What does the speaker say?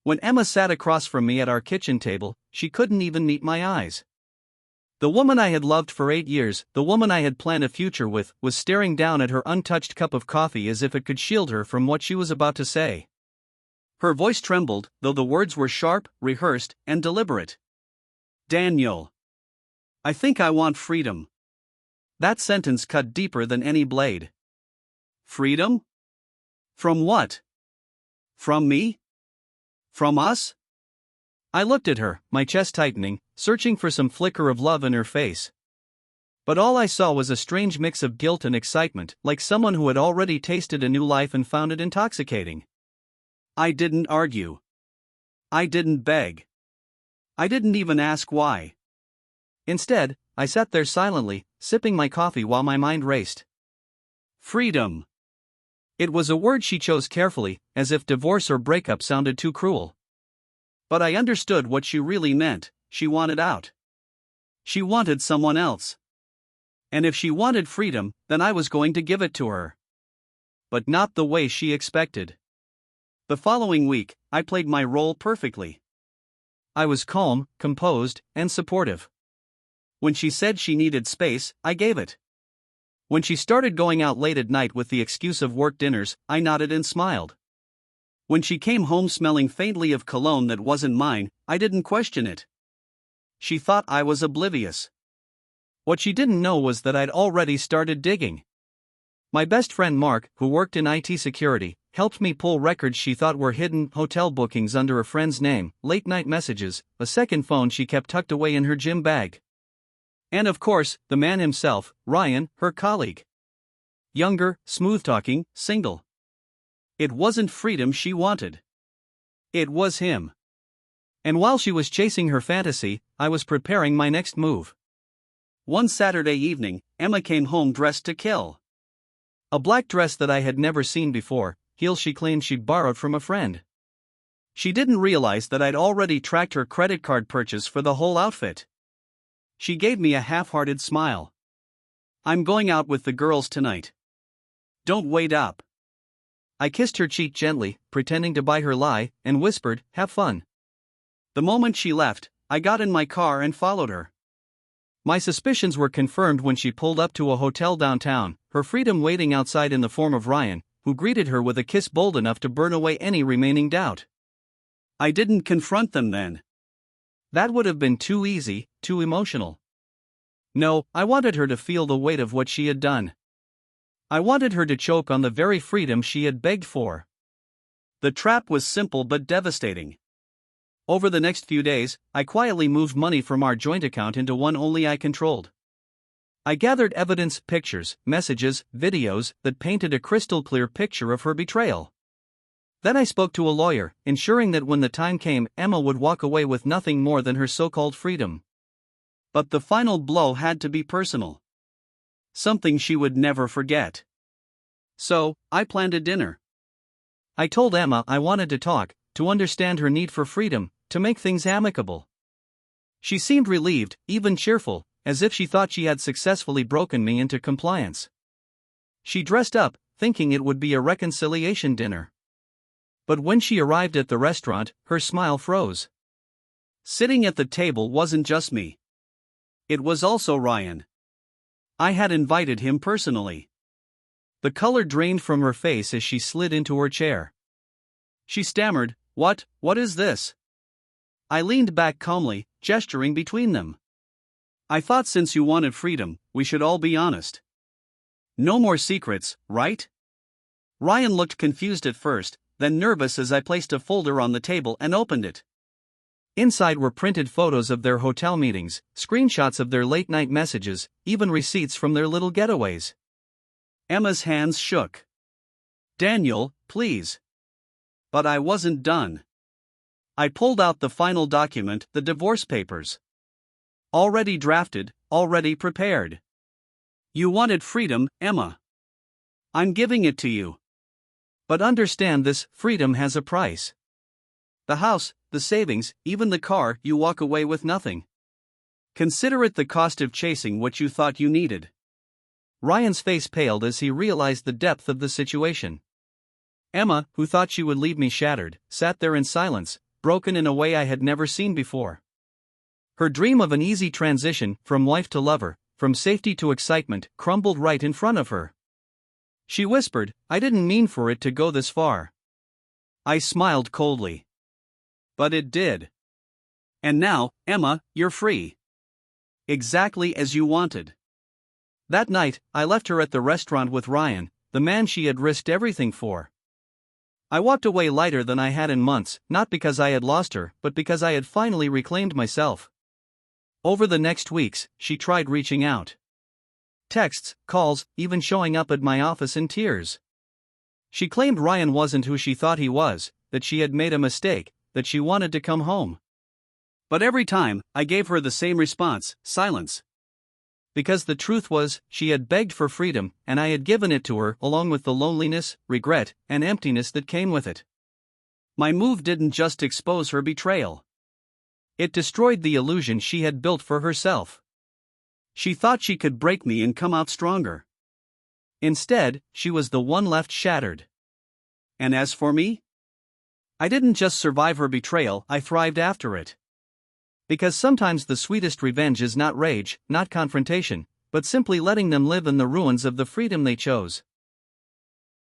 When Emma sat across from me at our kitchen table, she couldn't even meet my eyes. The woman I had loved for 8 years, the woman I had planned a future with, was staring down at her untouched cup of coffee as if it could shield her from what she was about to say. Her voice trembled, though the words were sharp, rehearsed, and deliberate. Daniel. I think I want freedom. That sentence cut deeper than any blade. Freedom? From what? From me? From us? I looked at her, my chest tightening, searching for some flicker of love in her face. But all I saw was a strange mix of guilt and excitement, like someone who had already tasted a new life and found it intoxicating. I didn't argue. I didn't beg. I didn't even ask why. Instead, I sat there silently, sipping my coffee while my mind raced. Freedom. It was a word she chose carefully, as if divorce or breakup sounded too cruel. But I understood what she really meant. She wanted out. She wanted someone else. And if she wanted freedom, then I was going to give it to her. But not the way she expected. The following week, I played my role perfectly. I was calm, composed, and supportive. When she said she needed space, I gave it. When she started going out late at night with the excuse of work dinners, I nodded and smiled. When she came home smelling faintly of cologne that wasn't mine, I didn't question it. She thought I was oblivious. What she didn't know was that I'd already started digging. My best friend Mark, who worked in IT security, helped me pull records she thought were hidden: hotel bookings under a friend's name, late-night messages, a second phone she kept tucked away in her gym bag. And of course, the man himself, Ryan, her colleague. Younger, smooth-talking, single. It wasn't freedom she wanted. It was him. And while she was chasing her fantasy, I was preparing my next move. One Saturday evening, Emma came home dressed to kill. A black dress that I had never seen before, heels she claimed she'd borrowed from a friend. She didn't realize that I'd already tracked her credit card purchase for the whole outfit. She gave me a half-hearted smile. I'm going out with the girls tonight. Don't wait up. I kissed her cheek gently, pretending to buy her lie, and whispered, have fun. The moment she left, I got in my car and followed her. My suspicions were confirmed when she pulled up to a hotel downtown, her freedom waiting outside in the form of Ryan, who greeted her with a kiss bold enough to burn away any remaining doubt. I didn't confront them then. That would have been too easy, too emotional. No, I wanted her to feel the weight of what she had done. I wanted her to choke on the very freedom she had begged for. The trap was simple but devastating. Over the next few days, I quietly moved money from our joint account into one only I controlled. I gathered evidence, pictures, messages, videos that painted a crystal-clear picture of her betrayal. Then I spoke to a lawyer, ensuring that when the time came, Emma would walk away with nothing more than her so-called freedom. But the final blow had to be personal. Something she would never forget. So, I planned a dinner. I told Emma I wanted to talk, to understand her need for freedom, to make things amicable. She seemed relieved, even cheerful, as if she thought she had successfully broken me into compliance. She dressed up, thinking it would be a reconciliation dinner. But when she arrived at the restaurant, her smile froze. Sitting at the table wasn't just me. It was also Ryan. I had invited him personally. The color drained from her face as she slid into her chair. She stammered, What is this? I leaned back calmly, gesturing between them. I thought since you wanted freedom, we should all be honest. No more secrets, right? Ryan looked confused at first, then nervous as I placed a folder on the table and opened it. Inside were printed photos of their hotel meetings, screenshots of their late-night messages, even receipts from their little getaways. Emma's hands shook. Daniel, please. But I wasn't done. I pulled out the final document, the divorce papers. Already drafted, already prepared. You wanted freedom, Emma. I'm giving it to you. But understand this, freedom has a price. The house, the savings, even the car, you walk away with nothing. Consider it the cost of chasing what you thought you needed. Ryan's face paled as he realized the depth of the situation. Emma, who thought she would leave me shattered, sat there in silence, broken in a way I had never seen before. Her dream of an easy transition from wife to lover, from safety to excitement, crumbled right in front of her. She whispered, "I didn't mean for it to go this far." I smiled coldly. But it did. And now, Emma, you're free. Exactly as you wanted. That night, I left her at the restaurant with Ryan, the man she had risked everything for. I walked away lighter than I had in months, not because I had lost her, but because I had finally reclaimed myself. Over the next weeks, she tried reaching out. Texts, calls, even showing up at my office in tears. She claimed Ryan wasn't who she thought he was, that she had made a mistake, that she wanted to come home. But every time, I gave her the same response: silence. Because the truth was, she had begged for freedom, and I had given it to her, along with the loneliness, regret, and emptiness that came with it. My move didn't just expose her betrayal. It destroyed the illusion she had built for herself. She thought she could break me and come out stronger. Instead, she was the one left shattered. And as for me? I didn't just survive her betrayal, I thrived after it. Because sometimes the sweetest revenge is not rage, not confrontation, but simply letting them live in the ruins of the freedom they chose.